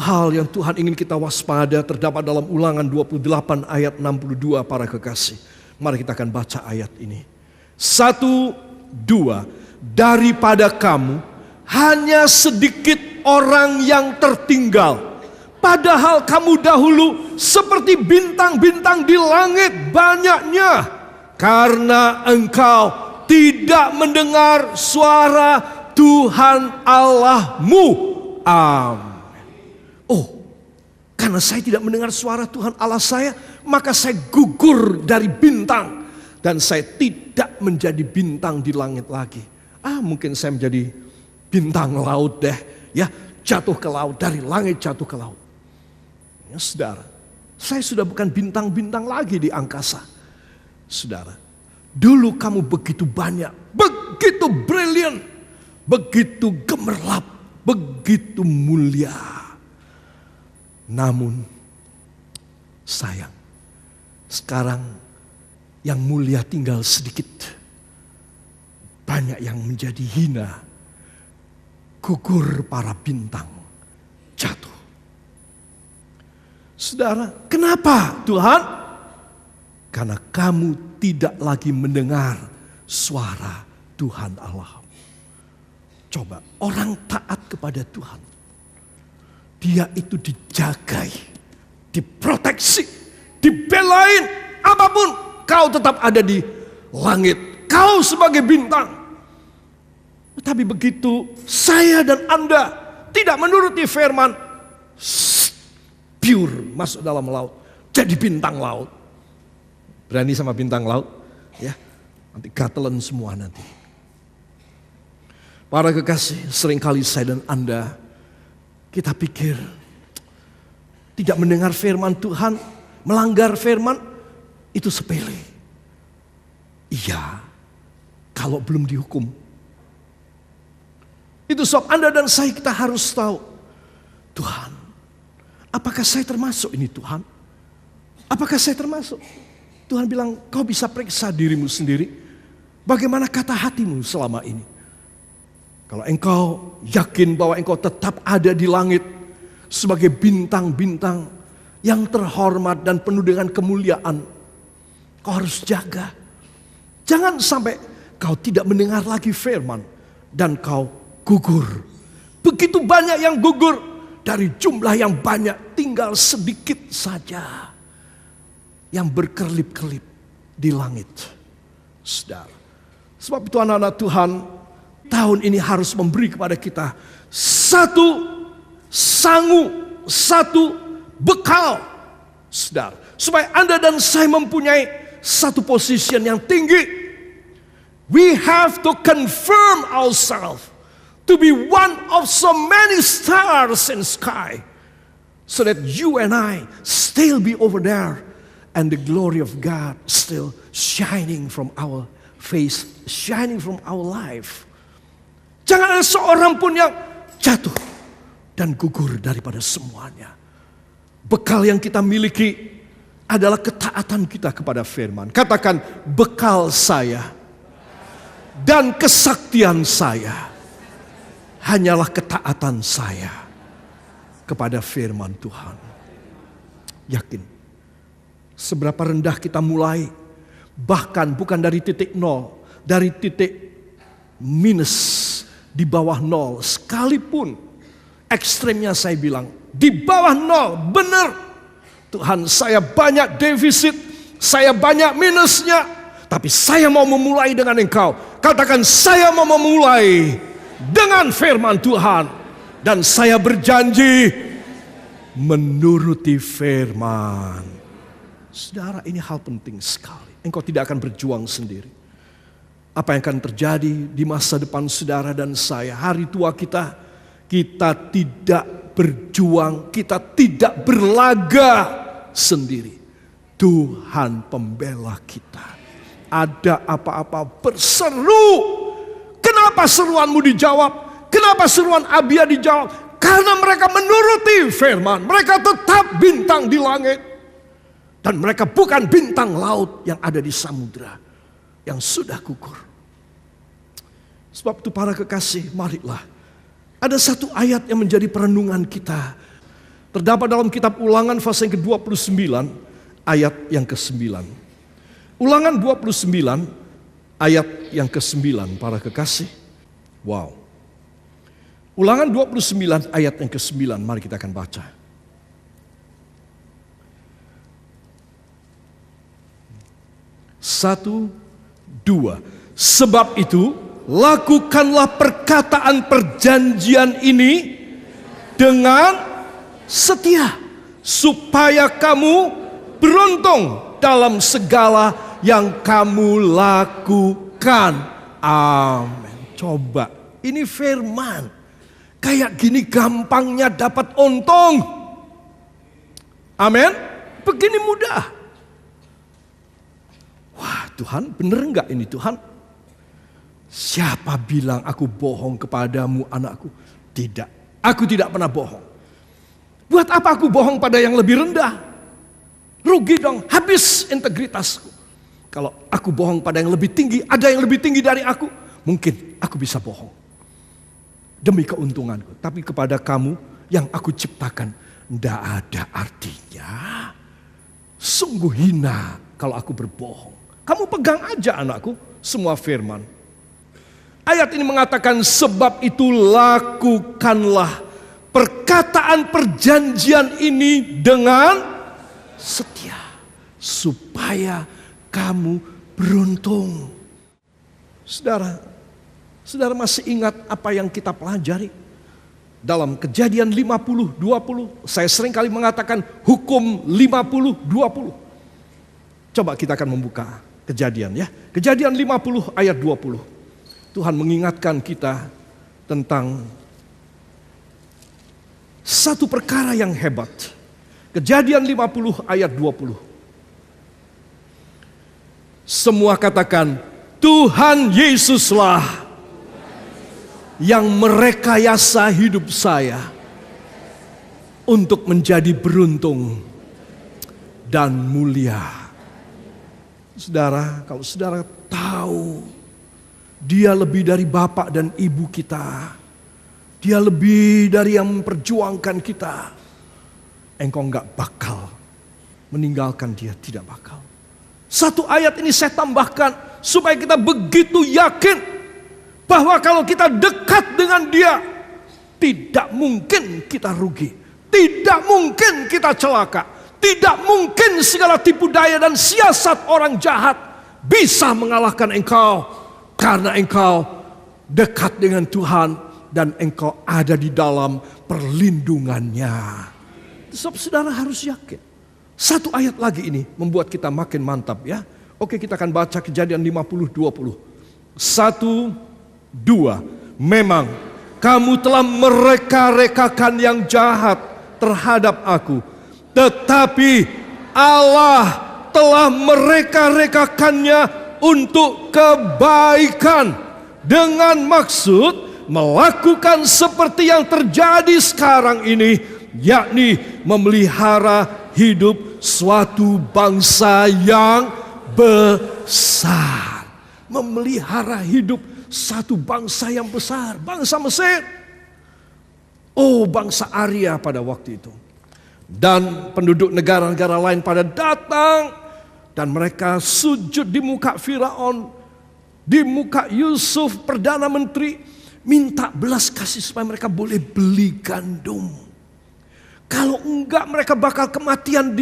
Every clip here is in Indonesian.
hal yang Tuhan ingin kita waspada terdapat dalam Ulangan 28 ayat 62 para kekasih. Mari kita akan baca ayat ini. 1, 2. Daripada kamu hanya sedikit orang yang tertinggal. Padahal kamu dahulu seperti bintang-bintang di langit banyaknya. Karena engkau tidak mendengar suara Tuhan Allahmu. Amin. Oh, karena saya tidak mendengar suara Tuhan Allah saya, maka saya gugur dari bintang. Dan saya tidak menjadi bintang di langit lagi. Mungkin saya menjadi bintang laut deh. Ya, jatuh ke laut, dari langit jatuh ke laut. Ya, saudara, saya sudah bukan bintang-bintang lagi di angkasa. Saudara, dulu kamu begitu banyak, begitu brilian, begitu gemerlap, begitu mulia. Namun sayang, sekarang yang mulia tinggal sedikit. Banyak yang menjadi hina, gugur para bintang, jatuh. Saudara, kenapa Tuhan? Karena kamu tidak lagi mendengar suara Tuhan Allah. Coba, orang taat kepada Tuhan, dia itu dijagai, diproteksi, dibelain. Apapun, kau tetap ada di langit. Kau sebagai bintang. Tapi begitu saya dan Anda tidak menuruti firman, pure masuk dalam laut, jadi bintang laut. Berani sama bintang laut? Ya, nanti gatelan semua nanti. Para kekasih, seringkali saya dan Anda, kita pikir tidak mendengar firman Tuhan, melanggar firman, itu sepele. Iya, kalau belum dihukum. Itu sebab Anda dan saya kita harus tahu, Tuhan, apakah saya termasuk ini Tuhan? Apakah saya termasuk? Tuhan bilang, kau bisa periksa dirimu sendiri. Bagaimana kata hatimu selama ini? Kalau engkau yakin bahwa engkau tetap ada di langit sebagai bintang-bintang yang terhormat dan penuh dengan kemuliaan, kau harus jaga. Jangan sampai kau tidak mendengar lagi firman dan kau gugur. Begitu banyak yang gugur, dari jumlah yang banyak tinggal sedikit saja yang berkelip-kelip di langit. Saudara, sebab itu anak-anak Tuhan, tahun ini harus memberi kepada kita satu sangu, satu bekal, saudara, supaya Anda dan saya mempunyai satu position yang tinggi. We have to confirm ourselves to be one of so many stars in sky, so that you and I still be over there, and the glory of God still shining from our face, shining from our life. Jangan ada seorang pun yang jatuh dan gugur daripada semuanya. Bekal yang kita miliki adalah ketaatan kita kepada firman. Katakan, bekal saya dan kesaktian saya hanyalah ketaatan saya kepada firman Tuhan. Yakin, seberapa rendah kita mulai, bahkan bukan dari titik nol, dari titik minus, di bawah nol, sekalipun ekstrimnya saya bilang, di bawah nol, benar. Tuhan, saya banyak defisit, saya banyak minusnya, tapi saya mau memulai dengan Engkau. Katakan, saya mau memulai dengan firman Tuhan, dan saya berjanji menuruti firman. Saudara, ini hal penting sekali. Engkau tidak akan berjuang sendiri. Apa yang akan terjadi di masa depan saudara dan saya, hari tua kita tidak berjuang, kita tidak berlaga sendiri. Tuhan pembela kita. Ada apa-apa berseru. Kenapa seruanmu dijawab? Kenapa seruan Abia dijawab? Karena mereka menuruti firman. Mereka tetap bintang di langit. Dan mereka bukan bintang laut yang ada di samudra yang sudah gugur. Sebab itu para kekasih, marilah. Ada satu ayat yang menjadi perenungan kita. Terdapat dalam kitab Ulangan pasal yang ke-29 ayat yang ke-9. Ulangan 29 ayat yang ke-9 para kekasih. Wow. Ulangan 29 ayat yang ke-9, mari kita akan baca. Satu, dua. Sebab itu, lakukanlah perkataan perjanjian ini dengan setia, supaya kamu beruntung dalam segala yang kamu lakukan. Amin. Coba, ini firman. Kayak gini gampangnya dapat untung. Amin. Begini mudah. Wah, Tuhan, bener enggak ini Tuhan? Siapa bilang aku bohong kepadamu, anakku? Tidak, aku tidak pernah bohong. Buat apa aku bohong pada yang lebih rendah? Rugi dong, habis integritasku. Kalau aku bohong pada yang lebih tinggi, ada yang lebih tinggi dari aku, mungkin aku bisa bohong demi keuntunganku. Tapi kepada kamu yang aku ciptakan, tidak ada artinya. Sungguh hina kalau aku berbohong. Kamu pegang aja anakku semua firman. Ayat ini mengatakan, sebab itu lakukanlah perkataan perjanjian ini dengan setia, supaya kamu beruntung. Saudara masih ingat apa yang kita pelajari dalam Kejadian 50-20? Saya sering kali mengatakan hukum 50-20. Coba kita akan membuka Kejadian ya. Kejadian 50 ayat 20. Tuhan mengingatkan kita tentang satu perkara yang hebat. Kejadian 50 ayat 20. Semua katakan, Tuhan Yesuslah yang merekayasa hidup saya untuk menjadi beruntung dan mulia. Saudara, kalau saudara tahu Dia lebih dari bapak dan ibu kita, Dia lebih dari yang memperjuangkan kita, engkau enggak bakal meninggalkan Dia, tidak bakal. Satu ayat ini saya tambahkan supaya kita begitu yakin bahwa kalau kita dekat dengan Dia, tidak mungkin kita rugi, tidak mungkin kita celaka. Tidak mungkin segala tipu daya dan siasat orang jahat bisa mengalahkan engkau. Karena engkau dekat dengan Tuhan dan engkau ada di dalam perlindungannya. Sebab saudara harus yakin. Satu ayat lagi ini membuat kita makin mantap ya. Oke, kita akan baca Kejadian 50-20. 1, 2. Memang kamu telah mereka-rekakan yang jahat terhadap aku. Tetapi Allah telah mereka-rekakannya untuk kebaikan, dengan maksud melakukan seperti yang terjadi sekarang ini, yakni memelihara hidup suatu bangsa yang besar. Memelihara hidup satu bangsa yang besar, bangsa Mesir. Oh, bangsa Arya pada waktu itu. Dan penduduk negara-negara lain pada datang dan mereka sujud di muka Firaun, di muka Yusuf Perdana Menteri, minta belas kasih supaya mereka boleh beli gandum. Kalau enggak mereka bakal kematian,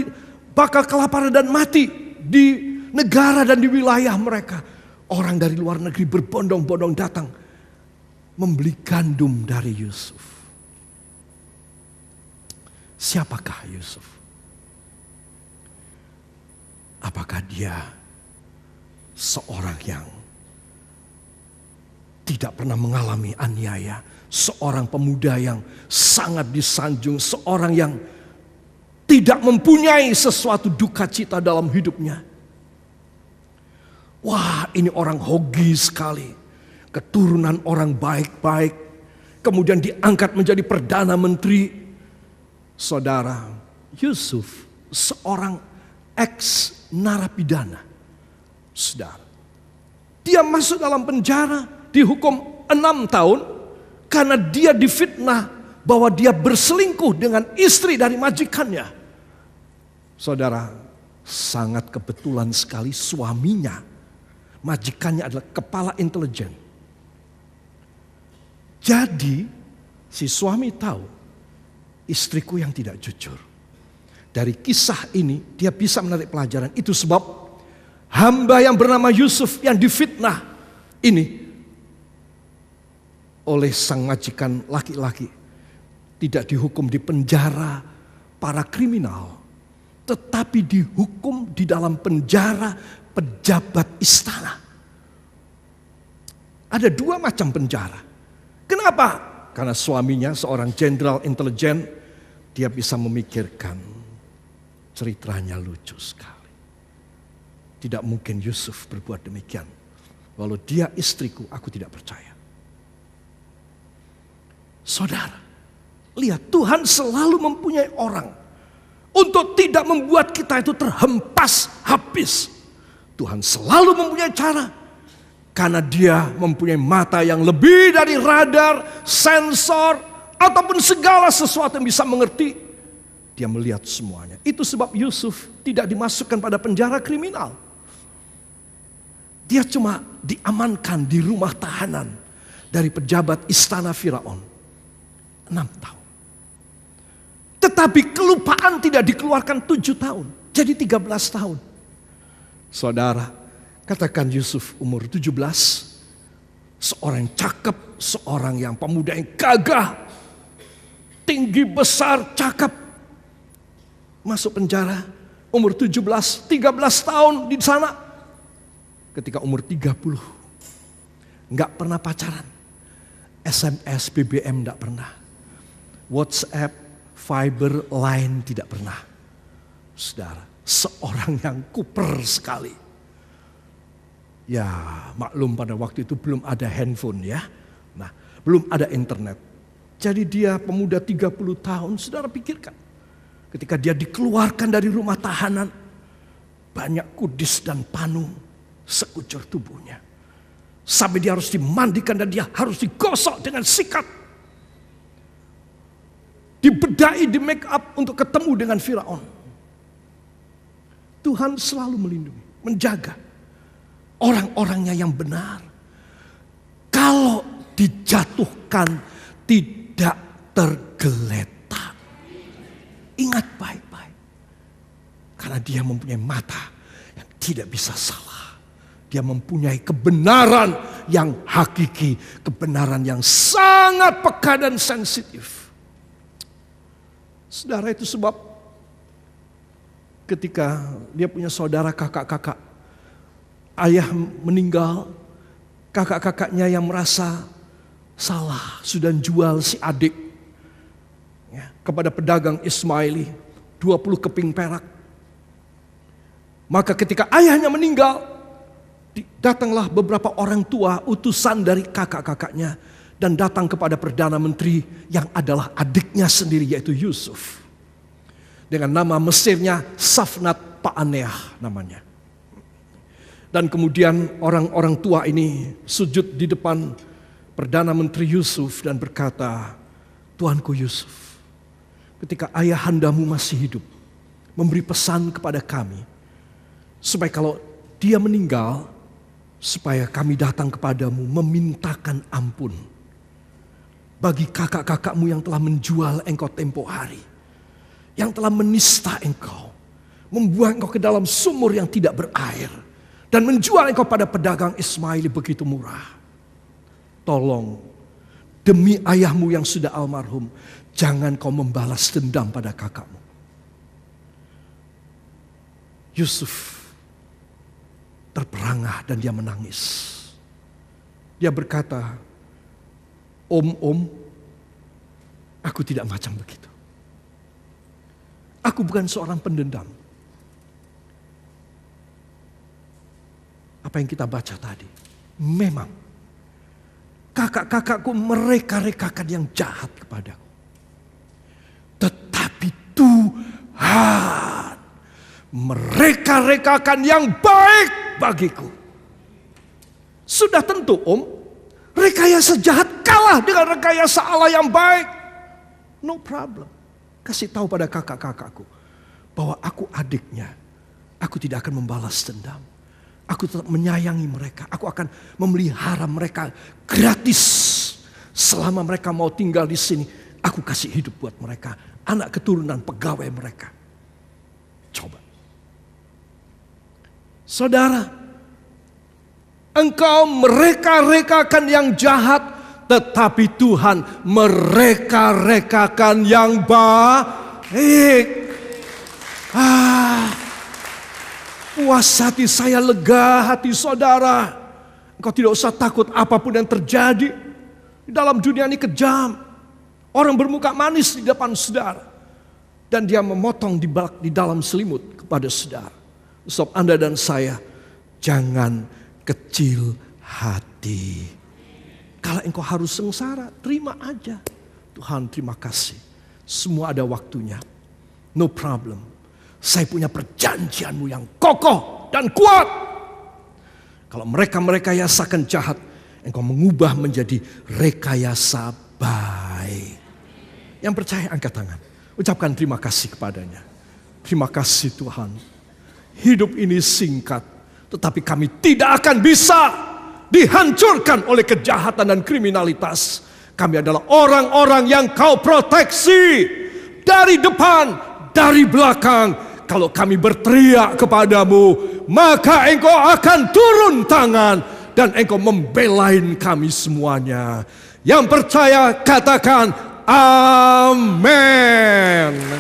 bakal kelaparan dan mati di negara dan di wilayah mereka. Orang dari luar negeri berbondong-bondong datang membeli gandum dari Yusuf. Siapakah Yusuf? Apakah dia seorang yang tidak pernah mengalami aniaya? Seorang pemuda yang sangat disanjung, seorang yang tidak mempunyai sesuatu duka cita dalam hidupnya. Wah, ini orang hoki sekali. Keturunan orang baik-baik. Kemudian diangkat menjadi Perdana Menteri. Saudara, Yusuf seorang ex-narapidana. Saudara, dia masuk dalam penjara, dihukum 6 tahun karena dia difitnah bahwa dia berselingkuh dengan istri dari majikannya. Saudara, sangat kebetulan sekali suaminya, majikannya adalah kepala intelijen. Jadi si suami tahu istriku yang tidak jujur. Dari kisah ini dia bisa menarik pelajaran. Itu sebab hamba yang bernama Yusuf yang difitnah ini oleh sang majikan laki-laki tidak dihukum di penjara para kriminal, tetapi dihukum di dalam penjara pejabat istana. Ada dua macam penjara. Kenapa? Karena suaminya seorang jenderal intelijen, dia bisa memikirkan ceritanya lucu sekali. Tidak mungkin Yusuf berbuat demikian. Walau dia istriku, aku tidak percaya. Saudara, lihat Tuhan selalu mempunyai orang untuk tidak membuat kita itu terhempas habis. Tuhan selalu mempunyai cara. Karena dia mempunyai mata yang lebih dari radar, sensor, ataupun segala sesuatu yang bisa mengerti. Dia melihat semuanya. Itu sebab Yusuf tidak dimasukkan pada penjara kriminal. Dia cuma diamankan di rumah tahanan dari pejabat istana Firaun 6 tahun. Tetapi kelupaan tidak dikeluarkan 7 tahun. Jadi 13 tahun. Saudara, katakan Yusuf umur 17, seorang yang cakep, seorang yang pemuda yang gagah, tinggi besar, cakep, masuk penjara, umur 17, 13 tahun di sana. Ketika umur 30, nggak pernah pacaran, SMS, BBM nggak pernah, WhatsApp, Viber, Line tidak pernah. Saudara, seorang yang kuper sekali. Ya maklum pada waktu itu belum ada handphone ya. Nah belum ada internet. Jadi dia pemuda 30 tahun, saudara pikirkan. Ketika dia dikeluarkan dari rumah tahanan, banyak kudis dan panu sekujur tubuhnya. Sampai dia harus dimandikan dan dia harus digosok dengan sikat. Dibedai, di make up untuk ketemu dengan Firaun. Tuhan selalu melindungi, menjaga orang-orangnya yang benar. Kalau dijatuhkan tidak tergeletak. Ingat baik-baik. Karena dia mempunyai mata yang tidak bisa salah. Dia mempunyai kebenaran yang hakiki. Kebenaran yang sangat peka dan sensitif. Saudara, itu sebab ketika dia punya saudara kakak-kakak, ayah meninggal, kakak-kakaknya yang merasa salah sudah jual si adik ya, kepada pedagang Ismaili 20 keping perak. Maka ketika ayahnya meninggal, datanglah beberapa orang tua utusan dari kakak-kakaknya dan datang kepada Perdana Menteri yang adalah adiknya sendiri, yaitu Yusuf. Dengan nama Mesirnya Safnat Paaneah namanya. Dan kemudian orang-orang tua ini sujud di depan Perdana Menteri Yusuf dan berkata, Tuanku Yusuf, ketika ayahandamu masih hidup, memberi pesan kepada kami, supaya kalau dia meninggal, supaya kami datang kepadamu memintakan ampun bagi kakak-kakakmu yang telah menjual engkau tempo hari, yang telah menista engkau, membuang engkau ke dalam sumur yang tidak berair, dan menjual engkau pada pedagang Ismaili begitu murah. Tolong, demi ayahmu yang sudah almarhum, jangan kau membalas dendam pada kakakmu. Yusuf terperangah dan dia menangis. Dia berkata, Om, aku tidak macam begitu. Aku bukan seorang pendendam. Apa yang kita baca tadi, memang kakak-kakakku mereka-rekakan yang jahat kepadaku. Tetapi Tuhan mereka-rekakan yang baik bagiku. Sudah tentu Om, rekayasa jahat kalah dengan rekayasa Allah yang baik. No problem. Kasih tahu pada kakak-kakakku bahwa aku adiknya. Aku tidak akan membalas dendam. Aku tetap menyayangi mereka. Aku akan memelihara mereka gratis. Selama mereka mau tinggal di sini, aku kasih hidup buat mereka. Anak keturunan pegawai mereka. Coba. Saudara, engkau mereka-rekakan yang jahat, tetapi Tuhan mereka-rekakan yang baik. Puas hati saya, lega hati saudara. Engkau tidak usah takut apapun yang terjadi. Di dalam dunia ini kejam. Orang bermuka manis di depan saudara. Dan dia memotong di dalam selimut kepada saudara. Sebab Anda dan saya, jangan kecil hati. Kalau engkau harus sengsara, terima aja. Tuhan terima kasih. Semua ada waktunya. No problem. Saya punya perjanjianmu yang kokoh dan kuat. Kalau mereka rekayasa jahat, engkau mengubah menjadi rekayasa baik. Yang percaya angkat tangan. Ucapkan terima kasih kepadanya. Terima kasih Tuhan. Hidup ini singkat. Tetapi kami tidak akan bisa dihancurkan oleh kejahatan dan kriminalitas. Kami adalah orang-orang yang kau proteksi. Dari depan, dari belakang. Kalau kami berteriak kepadamu, maka engkau akan turun tangan dan engkau membelain kami semuanya. Yang percaya katakan amin.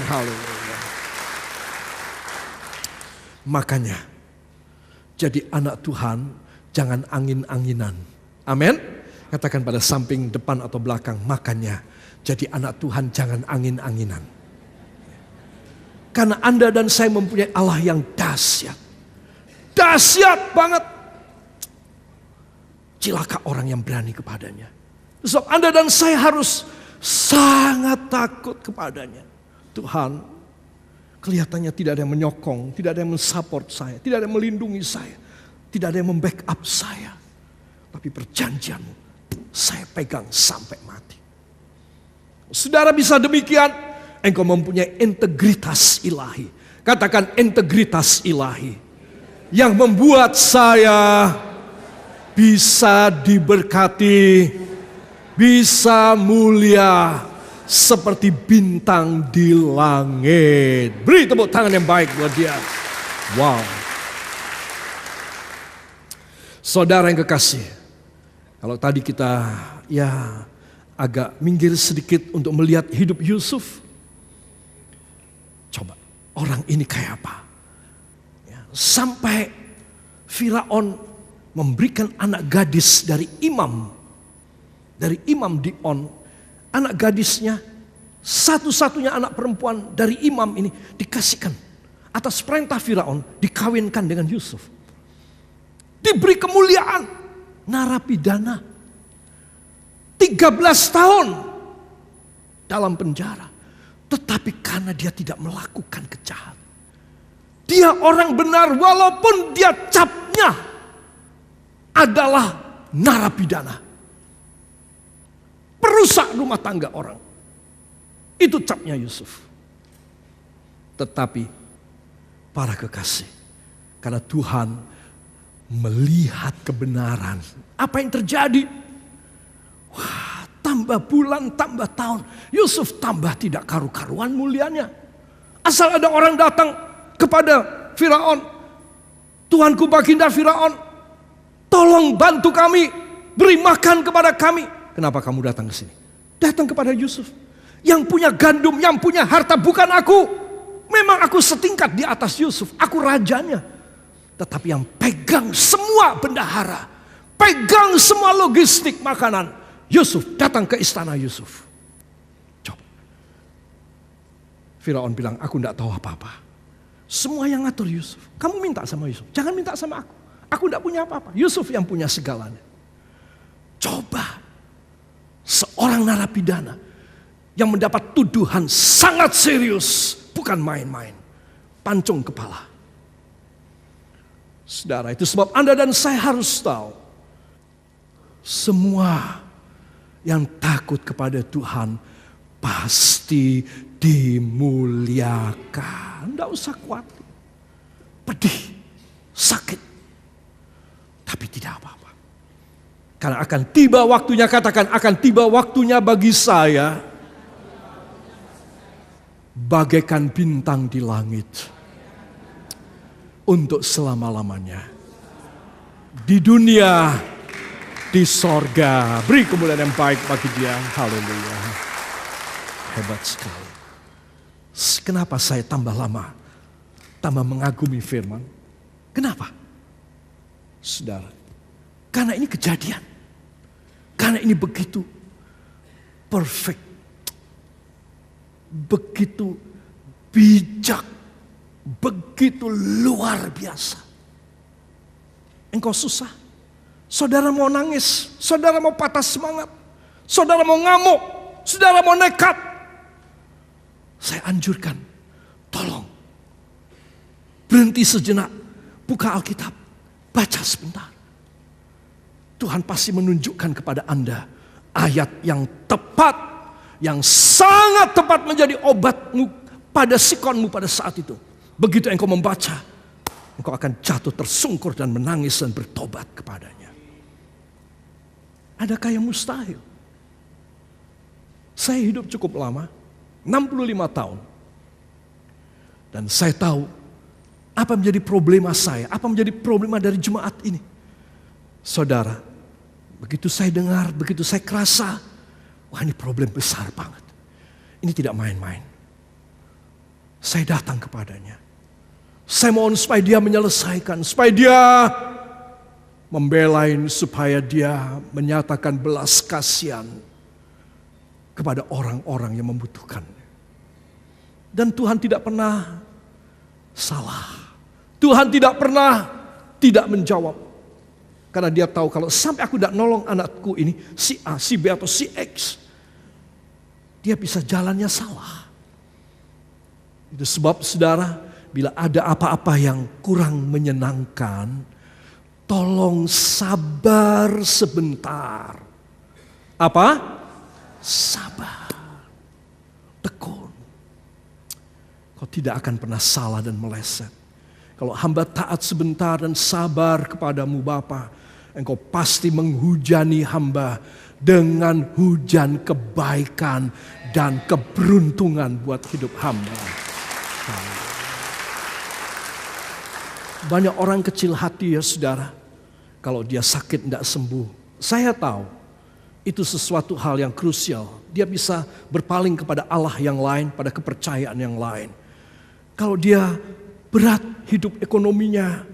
Haleluya. Makanya jadi anak Tuhan jangan angin-anginan. Amin. Katakan pada samping, depan atau belakang. Makanya jadi anak Tuhan jangan angin-anginan. Karena Anda dan saya mempunyai Allah yang dahsyat. Dahsyat banget. Cilaka orang yang berani kepadanya. Sebab Anda dan saya harus sangat takut kepadanya. Tuhan, kelihatannya tidak ada yang menyokong, tidak ada yang mensupport saya, tidak ada yang melindungi saya, tidak ada yang membackup saya. Tapi perjanjianmu saya pegang sampai mati. Saudara bisa demikian. Engkau mempunyai integritas ilahi. Katakan integritas ilahi. Yang membuat saya bisa diberkati, bisa mulia seperti bintang di langit. Beri tepuk tangan yang baik buat dia. Wow. Saudara yang kekasih, kalau tadi kita agak minggir sedikit untuk melihat hidup Yusuf. Coba, orang ini kayak apa? Sampai Firaun memberikan anak gadis dari imam Dion, anak gadisnya, satu-satunya anak perempuan dari imam ini dikasihkan atas perintah Firaun, dikawinkan dengan Yusuf. Diberi kemuliaan, narapidana, 13 tahun dalam penjara. Tetapi karena dia tidak melakukan kejahatan. Dia orang benar walaupun dia capnya adalah narapidana. Perusak rumah tangga orang. Itu capnya Yusuf. Tetapi para kekasih, karena Tuhan melihat kebenaran. Apa yang terjadi? Wah, tambah bulan, tambah tahun. Yusuf tambah tidak karu-karuan mulianya. Asal ada orang datang kepada Firaun. Tuanku Baginda Firaun, tolong bantu kami. Beri makan kepada kami. Kenapa kamu datang ke sini? Datang kepada Yusuf. Yang punya gandum, yang punya harta bukan aku. Memang aku setingkat di atas Yusuf. Aku rajanya. Tetapi yang pegang semua bendahara. Pegang semua logistik makanan. Yusuf datang ke istana Yusuf. Coba. Firaun bilang, aku tidak tahu apa-apa. Semua yang ngatur Yusuf. Kamu minta sama Yusuf. Jangan minta sama aku. Aku tidak punya apa-apa. Yusuf yang punya segalanya. Coba. Seorang narapidana yang mendapat tuduhan sangat serius. Bukan main-main. Pancung kepala. Saudara, itu sebab Anda dan saya harus tahu. Semua yang takut kepada Tuhan pasti dimuliakan. Tidak usah khawatir. Pedih, sakit, tapi tidak apa-apa. Karena akan tiba waktunya, katakan akan tiba waktunya bagi saya bagaikan bintang di langit untuk selama-lamanya. Di dunia, di sorga. Beri kemuliaan yang baik bagi Dia. Haleluya. Hebat sekali. Kenapa saya tambah lama, tambah mengagumi firman? Kenapa? Saudara, karena ini kejadian. Karena ini begitu perfect, begitu bijak, begitu luar biasa. Engkau susah, saudara mau nangis, saudara mau patah semangat, saudara mau ngamuk, saudara mau nekat. Saya anjurkan, tolong berhenti sejenak, buka Alkitab, baca sebentar. Tuhan pasti menunjukkan kepada Anda ayat yang tepat, yang sangat tepat menjadi obatmu pada sikonmu pada saat itu. Begitu engkau membaca, engkau akan jatuh tersungkur dan menangis dan bertobat kepadanya. Adakah yang mustahil? Saya hidup cukup lama, 65 tahun. Dan saya tahu apa menjadi problema saya, apa menjadi problema dari jemaat ini. Saudara, begitu saya dengar, begitu saya kerasa, wah ini problem besar banget. Ini tidak main-main. Saya datang kepadanya. Saya mohon supaya dia menyelesaikan, supaya dia membelain, supaya dia menyatakan belas kasihan kepada orang-orang yang membutuhkan. Dan Tuhan tidak pernah salah. Tuhan tidak pernah tidak menjawab. Karena dia tahu kalau sampai aku tidak nolong anakku ini, si A, si B atau si X, dia bisa jalannya salah. Itu sebab saudara, bila ada apa-apa yang kurang menyenangkan, tolong sabar sebentar. Apa? Sabar. Tekun. Kau tidak akan pernah salah dan meleset. Kalau hamba taat sebentar dan sabar kepadamu Bapa, Engkau pasti menghujani hamba dengan hujan kebaikan dan keberuntungan buat hidup hamba. Banyak orang kecil hati ya saudara, kalau dia sakit tidak sembuh. Saya tahu itu sesuatu hal yang krusial. Dia bisa berpaling kepada Allah yang lain, pada kepercayaan yang lain. Kalau dia berat hidup ekonominya,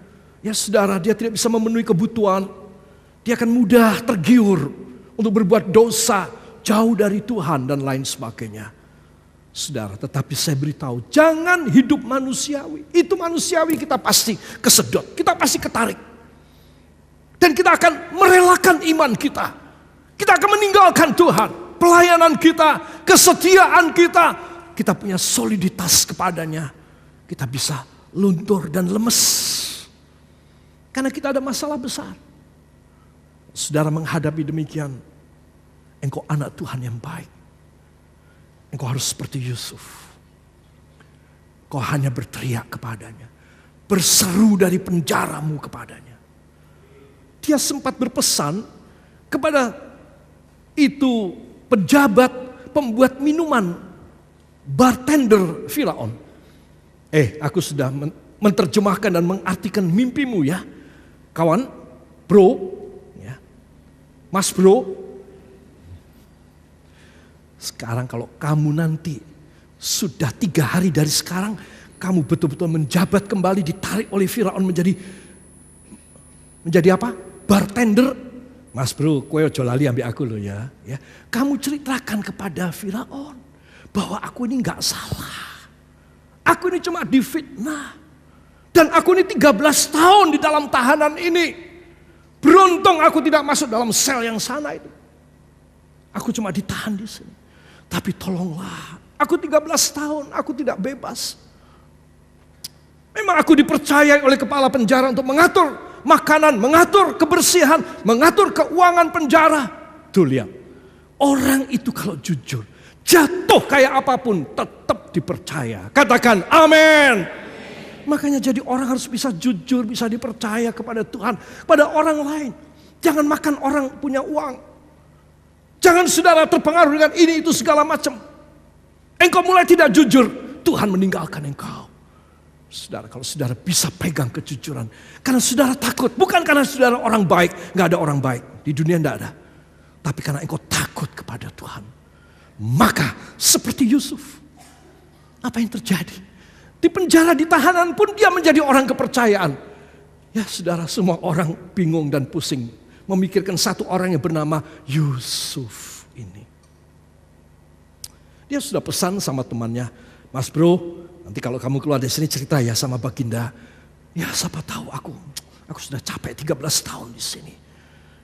ya saudara, dia tidak bisa memenuhi kebutuhan. Dia akan mudah tergiur untuk berbuat dosa jauh dari Tuhan dan lain sebagainya. Saudara, tetapi saya beritahu, jangan hidup manusiawi. Itu manusiawi, kita pasti kesedot, kita pasti ketarik. Dan kita akan merelakan iman kita. Kita akan meninggalkan Tuhan, pelayanan kita, kesetiaan kita. Kita punya soliditas kepadanya. Kita bisa luntur dan lemes. Karena kita ada masalah besar. Saudara menghadapi demikian, engkau anak Tuhan yang baik. Engkau harus seperti Yusuf. Kau hanya berteriak kepadanya. Berseru dari penjaramu kepadanya. Dia sempat berpesan kepada itu pejabat pembuat minuman, bartender Firaun. Aku sudah menerjemahkan dan mengartikan mimpimu ya. Kawan, bro. Mas bro, sekarang kalau kamu nanti sudah 3 hari dari sekarang, kamu betul-betul menjabat kembali, ditarik oleh Firaun menjadi apa? Bartender. Mas bro, kowe ojo lali ambil aku loh ya. Kamu ceritakan kepada Firaun bahwa aku ini nggak salah. Aku ini cuma difitnah. Dan aku ini 13 tahun di dalam tahanan ini. Beruntung aku tidak masuk dalam sel yang sana itu. Aku cuma ditahan di sini. Tapi tolonglah, aku 13 tahun, aku tidak bebas. Memang aku dipercaya oleh kepala penjara untuk mengatur makanan, mengatur kebersihan, mengatur keuangan penjara. Tuh lihat, orang itu kalau jujur, Jatuh kayak apapun tetap dipercaya. Katakan amin. Makanya jadi orang harus bisa jujur, bisa dipercaya kepada Tuhan, pada orang lain. Jangan makan orang punya uang. Jangan saudara terpengaruh dengan ini itu segala macam. Engkau mulai tidak jujur, Tuhan meninggalkan engkau. Saudara, kalau saudara bisa pegang kejujuran, karena saudara takut, bukan karena saudara orang baik, nggak ada orang baik di dunia, nggak ada. Tapi karena engkau takut kepada Tuhan, maka seperti Yusuf, apa yang terjadi? Di penjara, di tahanan pun dia menjadi orang kepercayaan. Ya saudara, semua orang bingung dan pusing memikirkan satu orang yang bernama Yusuf ini. Dia sudah pesan sama temannya, Mas bro, nanti kalau kamu keluar dari sini cerita ya sama Baginda. Ya siapa tahu aku sudah capek 13 tahun di sini.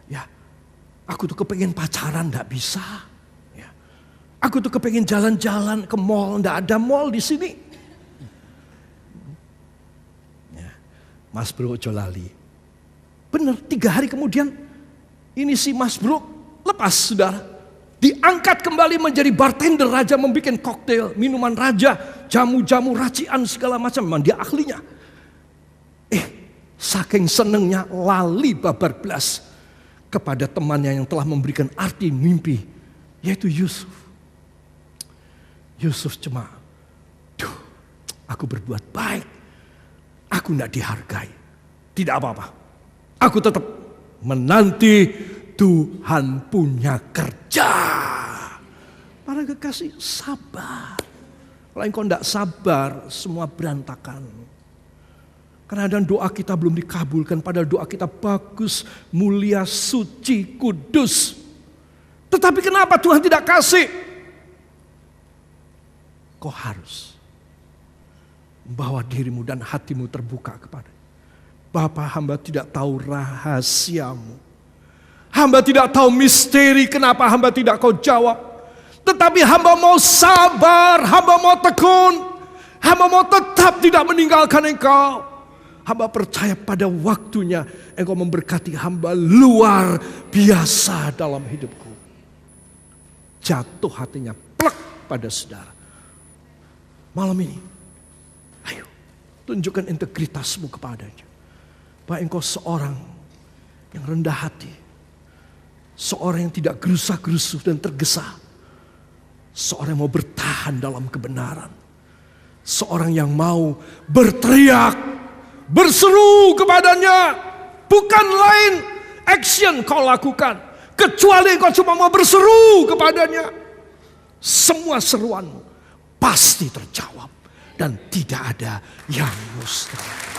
Ya, aku tuh kepengen pacaran gak bisa. Ya, aku tuh kepengen jalan-jalan ke mall, gak ada mall di sini. Mas bro ojo lali. Benar, 3 hari kemudian ini si Mas bro lepas saudara. Diangkat kembali menjadi bartender raja, membuat koktail, minuman raja, jamu-jamu racian segala macam. Memang dia ahlinya. Saking senengnya lali babar belas kepada temannya yang telah memberikan arti mimpi, yaitu Yusuf. Yusuf cuma, aku berbuat baik. Aku tidak dihargai. Tidak apa-apa. Aku tetap menanti Tuhan punya kerja. Para kekasih, sabar. Kalau engkau tidak sabar, semua berantakan. Karena doa kita belum dikabulkan. Padahal doa kita bagus, mulia, suci, kudus. Tetapi kenapa Tuhan tidak kasih? Kau harus bawa dirimu dan hatimu terbuka kepada Bapa. Hamba tidak tahu rahasiamu. Hamba tidak tahu misteri kenapa hamba tidak kau jawab. Tetapi hamba mau sabar, hamba mau tekun, hamba mau tetap tidak meninggalkan engkau. Hamba percaya pada waktunya engkau memberkati hamba luar biasa dalam hidupku. Jatuh hatinya plek pada saudara. Malam ini, ayo, tunjukkan integritasmu kepadanya. Bahwa engkau seorang yang rendah hati. Seorang yang tidak gerusa-gerusu dan tergesa. Seorang yang mau bertahan dalam kebenaran. Seorang yang mau berteriak, berseru kepadanya. Bukan lain action kau lakukan. Kecuali engkau cuma mau berseru kepadanya. Semua seruanmu pasti terjawab. Dan tidak ada yang mustahil.